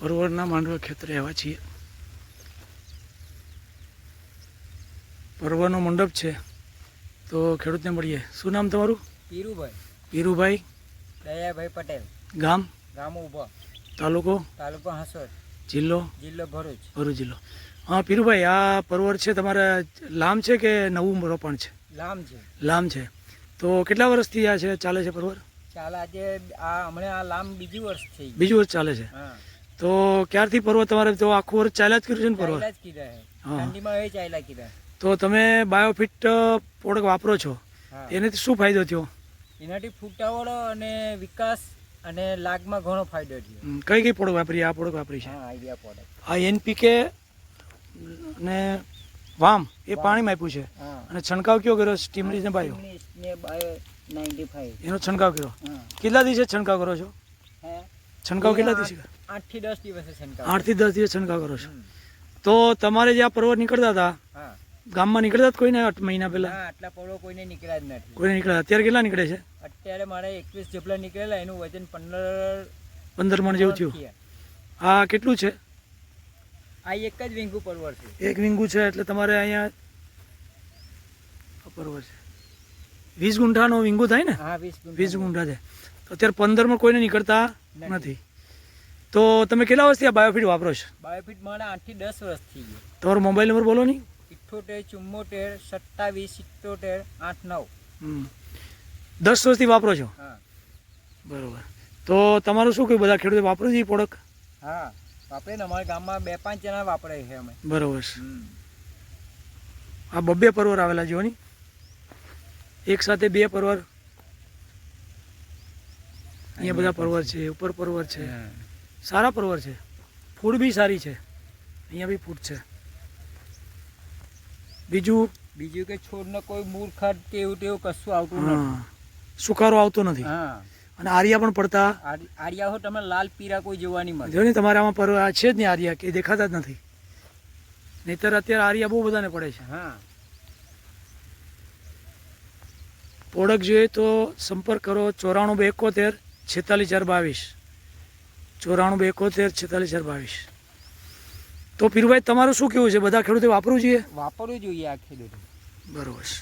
પરવરના માંડવા ખેતરે આવ્યા છીએ. પરવરનો મંડપ છે, તો ખેડૂતને મળીએ. શું નામ તમારું? પીરુભાઈ. પીરુભાઈ. દયાભાઈ પટેલ. ગામ? ગામ ઉભા. તાલુકો? તાલુકો હાંસોદ. જિલ્લો? જિલ્લો ભરૂચ. ભરૂચ જિલ્લો. હા પીરુભાઈ, આ પરવર છે તમારે લામ છે કે નવું રોપણ છે? લામ છે. લામ છે. તો કેટલા વર્ષથી આ છે ચાલે છે પરવર? ચાલ આજે હમણાં આ લામ બીજું વર્ષ થઈ ગયું. બીજું વર્ષ ચાલે છે. હા. તો ક્યારથી પરવર તમારે તો આખું વર્ષ ચાલ્યા જ કર્યું છે ને પરવર? ચાલ્યા જ કીધા હે. હા. ઠંડીમાં એ ચાલ્યા કીધા. તો તમે બાયોફિટ પ્રોડક્ટ વાપરો છો, હા. એનાથી શું ફાયદો થયો? એનાથી ફૂટાવાળો અને વિકાસ અને લાગમાં ઘણો ફાયદો થયો. કઈ કઈ પ્રોડક્ટ વાપરી? આ પ્રોડક્ટ વાપરી છે. હા, આઈડિયા પ્રોડક્ટ. આ એનપીકે ને વામ એ પાણીમાં આપ્યું છે, હા. અને છંટકાવ કયો કર્યો? સ્ટીમરીઝ ને બાયો ને બાયો 95. એનો છંટકાવ કર્યો. હા. કેટલા દિવસે છંટકાવ કરો છો? હે છંટકાવ કેટલા દિવસે? 8 થી 10 દિવસે છંટકાવ. 8 થી 10 દિવસ છંટકાવ કરો છો. તો તમારે જે આ પરવર નીકળતા હતા હા. ગામમાં નીકળતા હતા કોઈને 8 મહિના પહેલા? હા, આટલા પડો કોઈને નીકળ્યા જ નથી. કોઈને નીકળ્યા? અત્યારે કેટલા નીકળે છે? અત્યારે મારે 21 જબલા નીકળેલા, એનું વજન 15 મણ જેવું થયું. થયા. આ કેટલું છે? આ એક જ વીંગુ પરવર છે. એક વીંગું છે, એટલે તમારે અહીંયા પરવર છે 20 ગુંઠાનો વીંગું થાય ને? હા, 20 20 ગુંઠા છે. તો અત્યારે 15 માં કોઈને નીકળતા નથી. તો તમે કેટલા વર્ષથી આ બાયોફિટ વાપરો છો? બાયોફિટ મારે 8 થી 10 વર્ષ થઈ ગયું. તમારો મોબાઈલ નંબર બોલો નહીં. 78 44 27 78 89. 10 વર્ષથી વાપરો છો? હા. બરોબર. તો તમારું શું કહ્યું, બધા ખેડૂતો વાપરે છે એ પ્રોડક્ટ? હા, વાપરે ને. અમારા ગામમાં 2-5 જણા વાપરે છે અમે. બરોબર. આ બબ્બે પરવર આવેલા જો ની, એક સાથે 2 પરવર. અહીંયા બધા પરવર છે, ઉપર પરવર છે, સારા પરવર છે. ફૂડ બી સારી છે, અહીંયા બી ફૂડ છે. બીજું કે છોડને કોઈ મૂળ ખાદ કે એવું તેવું કશું આવતું નથી. હા, સુકારો આવતો નથી. હા. અને આર્યા પણ પડતા આર્યા હો તમે લાલ પીરા કોઈ જોવા નહીં મળે. જો ને તમારે આમાં પરવર આ છે જ નહીં, આર્યા કે દેખાતા જ નથી. નહીતર અત્યારે આર્યા બહુ બધાને પડે છે. હા. પ્રોડક્ટ જોઈએ તો સંપર્ક કરો 94 72 46 422. 94 72 46 422. તો પીરુભાઈ તમારું શું કેવું છે? બધા ખેડૂતે વાપરવું જોઈએ? વાપરવું જોઈએ આ ખેડૂતો. બરોબર છે.